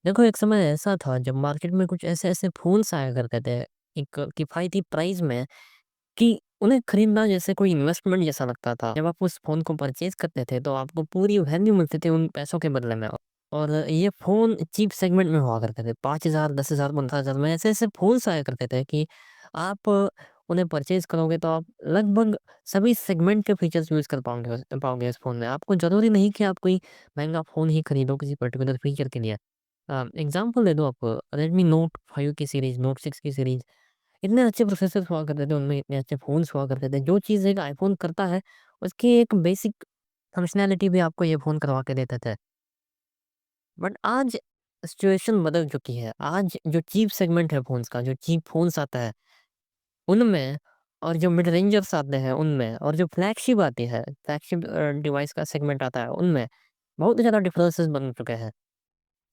देखो, एक समय ऐसा था जब मार्केट में कुछ ऐसे-ऐसे फ़ोन्स आया करते थे, एक किफ़ायती प्राइस में कि उन्हें खरीदना जैसे कोई इन्वेस्टमेंट जैसा लगता था। जब आप उस फ़ोन को परचेज़ करते थे तो आपको पूरी वैल्यू मिलती थी उन पैसों के बदले में। और ये फ़ोन चीप सेगमेंट में हुआ करते थे। 5,000, 10,000, 15,000 में ऐसे-ऐसे फ़ोन्स आया करते थे कि आप उन्हें परचेज़ करोगे तो आप लगभग सभी सेगमेंट के फीचर्स यूज़ कर पाओगे उस फ़ोन में। आपको ज़रूरी नहीं कि आप कोई महँगा फ़ोन ही खरीदो किसी पर्टिकुलर फीचर के लिए। एग्ज़ाम्पल दे दूँ आपको, रेडमी नोट 5 की सीरीज़, नोट 6 की सीरीज़, इतने अच्छे प्रोसेसर्स हुआ करते थे उनमें, इतने अच्छे फ़ोन्स हुआ करते थे। जो चीज़ एक आईफ़ोन करता है, उसकी एक बेसिक फंक्शनैलिटी भी आपको ये फ़ोन करवा के देते थे। बट आज सिचुएशन बदल चुकी है। आज जो चीप सेगमेंट है फ़ोन्स का, जो चीप फ़ोन्स आता है, उनमें और जो मिड रेंजर्स आते हैं उनमें और जो फ्लैगशिप आती है, फ्लैगशिप डिवाइस का सेगमेंट आता है उनमें, बहुत ज़्यादा डिफरेंसेस बन चुके हैं।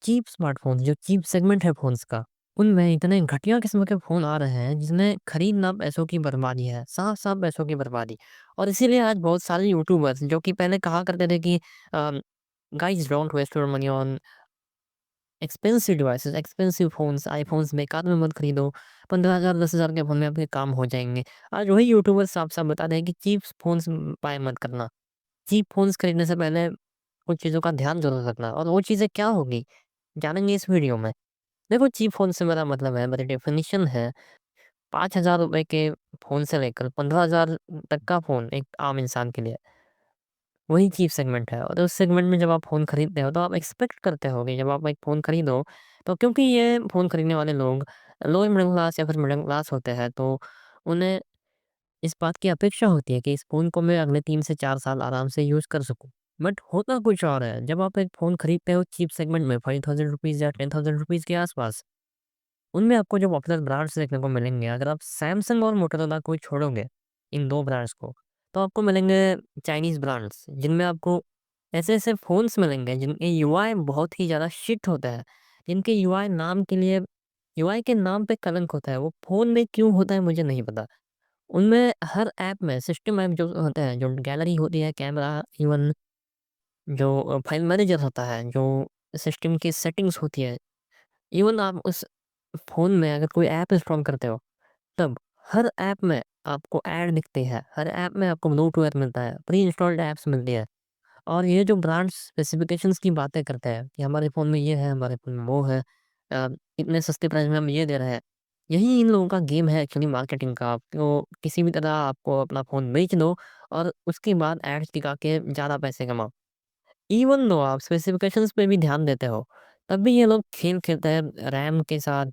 चीप स्मार्टफ़ोन जो चीप सेगमेंट है फ़ोन्स का, उनमें इतने घटिया किस्म के फ़ोन आ रहे हैं जिन्हें खरीदना पैसों की बर्बादी है, साफ-साफ पैसों की बर्बादी। और इसीलिए आज बहुत सारे यूट्यूबर्स जो कि पहले कहा करते थे कि uh, guys don't waste your money on expensive devices, expensive phones, iPhones बेकार में मत खरीदो, 15,000 10,000 के फ़ोन में आपके काम हो जाएँगे। आज वही यूट्यूबर्स साफ-साफ बता रहे हैं कि चीप फ़ोन्स बाय मत करना। चीप फ़ोन्स खरीदने से पहले कुछ चीज़ों का ध्यान ज़रूर रखना और वो चीज़ें क्या होगी, जानेंगे इस वीडियो में। देखो, चीप फ़ोन से मेरा मतलब है, मेरी डेफ़िनिशन है, ₹5,000 के फ़ोन से लेकर 15,000 तक का फ़ोन एक आम इंसान के लिए, वही चीप सेगमेंट है। और उस सेगमेंट में जब आप फ़ोन खरीदते हो तो आप एक्सपेक्ट करते हो कि जब आप एक फ़ोन खरीदो, तो क्योंकि ये फ़ोन खरीदने वाले लोग लोअर मिडल क्लास या फिर मिडल क्लास होते हैं, तो उन्हें इस बात की अपेक्षा होती है कि इस फ़ोन को मैं अगले 3 से 4 साल आराम से यूज़ कर सकूँ। बट होता कुछ और है, जब आप एक फ़ोन खरीदते हो चीप सेगमेंट में ₹5,000 या ₹10,000 के आस-पास, उनमें आपको जो पॉपुलर ब्रांड्स देखने को मिलेंगे, अगर आप सैमसंग और मोटोरोला को छोड़ोगे, इन 2 ब्रांड्स को, तो आपको मिलेंगे चाइनीज़ ब्रांड्स, जिनमें आपको ऐसे-ऐसे फ़ोन्स मिलेंगे जिनके यूआई बहुत ही ज़्यादा शिट होता है, जिनके यूआई के नाम पे कलंक होता है। वो फ़ोन में क्यों होता है मुझे नहीं पता। उनमें हर ऐप में सिस्टम ऐप जो होते हैं, जो गैलरी होती है, कैमरा, इवन जो फाइल मैनेजर होता है, जो सिस्टम की सेटिंग्स होती है, इवन आप उस फ़ोन में अगर कोई ऐप इंस्टॉल करते हो, तब हर ऐप में आपको ऐड दिखती है, हर ऐप में आपको ब्लूटूथ मिलता है, प्री इंस्टॉल्ड ऐप्स मिलती है। और ये जो ब्रांड्स स्पेसिफिकेशंस की बातें करते हैं कि हमारे फ़ोन में ये है, हमारे फ़ोन में वो है, इतने सस्ते प्राइस में हम ये दे रहे हैं। यही इन लोगों का गेम है एक्चुअली मार्केटिंग का। तो किसी भी तरह आपको अपना फ़ोन बेच दो और उसके बाद एड्स दिखा के ज़्यादा पैसे कमाओ। इवन दो आप स्पेसिफिकेशंस पे भी ध्यान देते हो, तब भी ये लोग खेल खेलते हैं रैम के साथ,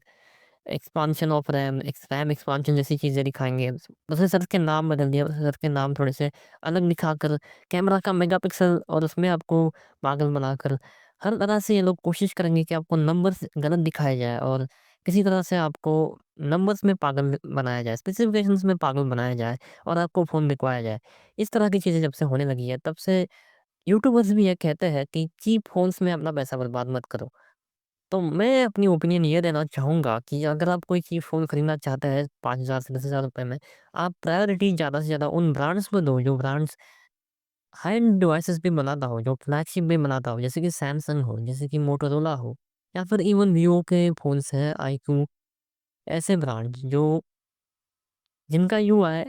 expansion of RAM, RAM expansion जैसी चीज़ें दिखाएँगे। प्रोसेसर के नाम बदल दिए, प्रोसेसर के नाम थोड़े से अलग दिखाकर, कैमरा का मेगापिक्सल और उसमें आपको पागल बनाकर, हर तरह से ये लोग कोशिश करेंगे कि आपको नंबर्स गलत दिखाया जाए और किसी तरह से आपको नंबर्स में पागल बनाया जाए, स्पेसिफिकेशंस में पागल बनाया जाए और आपको फ़ोन बिकवाया जाए। इस तरह की चीज़ें जब से होने लगी है, तब से यूट्यूबर्स भी ये कहते हैं कि चीप फ़ोन्स में अपना पैसा बर्बाद मत करो। तो मैं अपनी ओपिनियन ये देना चाहूँगा कि अगर आप कोई चीज़ फ़ोन खरीदना चाहते हैं 5,000 से 10,000 रुपए में, आप प्रायोरिटी ज़्यादा से ज़्यादा उन ब्रांड्स को दो, जो ब्रांड्स हाई एंड डिवाइसेज़ भी बनाता हो, जो फ्लैगशिप भी बनाता हो, जैसे कि सैमसंग हो, जैसे कि मोटोरोला हो या फिर इवन वीवो के फ़ोन्स हैं, आईक्यू, ऐसे ब्रांड्स जो जिनका यूआई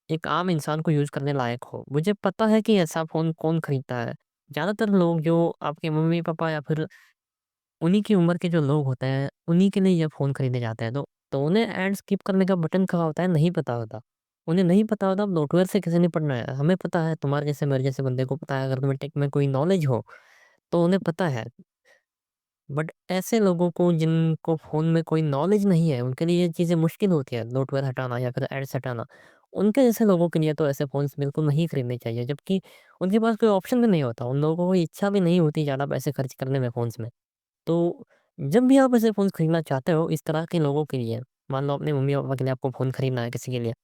एक आम इंसान को यूज़ करने लायक हो। मुझे पता है कि ऐसा फ़ोन कौन खरीदता है। ज़्यादातर लोग जो आपके मम्मी-पापा या फिर उन्हीं की उम्र के जो लोग होते हैं, उन्हीं के लिए ये फ़ोन खरीदे जाते हैं। तो उन्हें ऐड स्किप करने का बटन कहाँ होता है, नहीं पता होता। उन्हें नहीं पता होता सॉफ्टवेयर से कैसे निपटना है। हमें पता है, तुम्हारे जैसे मेरे जैसे बंदे को पता है, अगर तुम्हें टेक में कोई नॉलेज हो, तो उन्हें पता है। बट ऐसे लोगों को जिनको फ़ोन में कोई नॉलेज नहीं है, उनके लिए ये चीज़ें मुश्किल होती है, सॉफ्टवेयर हटाना या फिर एड्स हटाना। उनके जैसे लोगों के लिए तो ऐसे फ़ोन्स बिल्कुल नहीं खरीदने चाहिए, जबकि उनके पास कोई ऑप्शन भी नहीं होता। उन लोगों को कोई इच्छा भी नहीं होती ज़्यादा पैसे खर्च करने में फ़ोन्स में। तो जब भी आप ऐसे फ़ोन्स खरीदना चाहते हो इस तरह के लोगों के लिए, मान लो अपने मम्मी-पापा के लिए आपको फ़ोन खरीदना है किसी के लिए,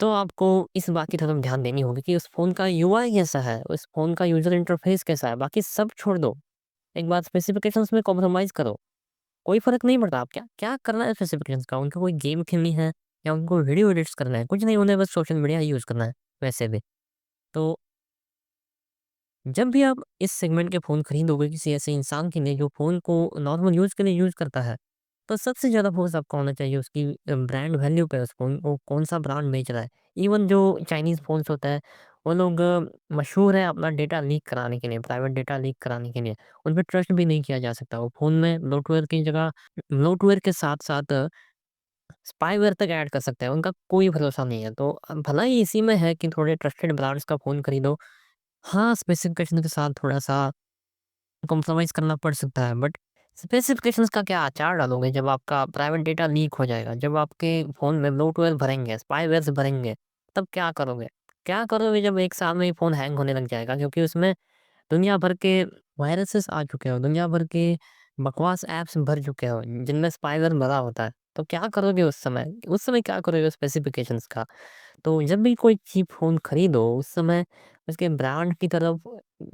तो आपको इस बात की तरफ ध्यान देनी होगी कि उस फ़ोन का यूआई कैसा है, उस फ़ोन का यूज़र इंटरफ़ेस कैसा है, बाकी सब छोड़ दो। एक बार स्पेसिफ़िकेशंस में कॉम्प्रोमाइज़ करो, कोई फ़र्क नहीं पड़ता। आप क्या क्या करना है स्पेसिफ़िकेशंस का, उनको कोई गेम खेलनी है या उनको वीडियो एडिट्स करना है, कुछ नहीं, उन्हें बस सोशल मीडिया ही यूज़ करना है वैसे भी। तो जब भी आप इस सेगमेंट के फ़ोन खरीदोगे किसी ऐसे इंसान के लिए जो फ़ोन को नॉर्मल यूज़ के लिए यूज़ करता है, तो सबसे ज़्यादा फ़ोकस आपका होना चाहिए उसकी ब्रांड वैल्यू पे, उस फ़ोन को कौन-सा ब्रांड बेच रहा है। इवन जो चाइनीज़ फ़ोन्स होता है, वो लोग मशहूर है अपना डेटा लीक कराने के लिए, प्राइवेट डेटा लीक कराने के लिए। उन पे ट्रस्ट भी नहीं किया जा सकता। वो फ़ोन में ब्लोटवेयर की जगह ब्लोटवेयर के साथ-साथ स्पाईवेयर तक ऐड कर सकते हैं, उनका कोई भरोसा नहीं है। तो भलाई इसी में है कि थोड़े ट्रस्टेड ब्रांड्स का फ़ोन खरीदो। हाँ, स्पेसिफ़िकेशन के साथ थोड़ा-सा कॉम्प्रोमाइज़ करना पड़ सकता है, बट स्पेसिफ़िकेशंस का क्या अचार डालोगे जब आपका प्राइवेट डेटा लीक हो जाएगा, जब आपके फ़ोन में ब्लोटवेयर भरेंगे, स्पाईवेयर्स भरेंगे, तब क्या करोगे? क्या करोगे जब 1 साल में ही फ़ोन हैंग होने लग जाएगा क्योंकि उसमें दुनिया भर के वायरसेस आ चुके हो, दुनिया भर के बकवास ऐप्स भर चुके हो, जिनमें स्पाईवेयर भरा होता है, तो क्या करोगे उस समय? उस समय क्या करोगे स्पेसिफ़िकेशंस का? तो जब भी कोई चीप फ़ोन खरीदो, उस समय उसके ब्रांड की तरफ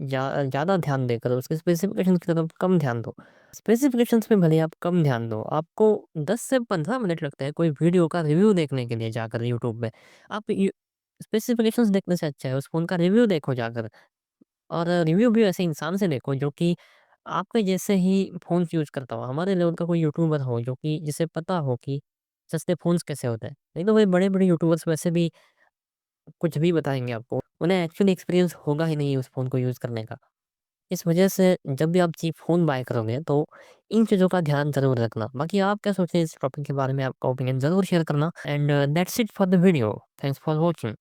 ज़्यादा ध्यान देकर उसके स्पेसिफ़िकेशंस की तरफ कम ध्यान दो। स्पेसिफ़िकेशंस पे भले ही आप कम ध्यान दो, आपको 10 से 15 मिनट लगते हैं कोई वीडियो का रिव्यू देखने के लिए जाकर यूट्यूब में। आप यू स्पेसिफ़िकेशंस देखने से अच्छा है उस फ़ोन का रिव्यू देखो जाकर। और रिव्यू भी ऐसे इंसान से देखो जो कि आपके जैसे ही फ़ोन्स यूज़ करता हो, हमारे लेवल का कोई यूट्यूबर हो जो कि जिसे पता हो कि सस्ते फ़ोन्स कैसे होते हैं। नहीं तो वही बड़े-बड़े यूट्यूबर्स वैसे भी कुछ भी बताएँगे आपको। उन्हें एक्चुअली एक्सपीरियंस होगा ही नहीं उस फ़ोन को यूज़ करने का। इस वजह से जब भी आप चीप फ़ोन बाय करोगे तो इन चीज़ों का ध्यान ज़रूर रखना। बाकी आप क्या सोचते हैं इस टॉपिक के बारे में आपका ओपिनियन ज़रूर शेयर करना and that's it for the video. Thanks for watching.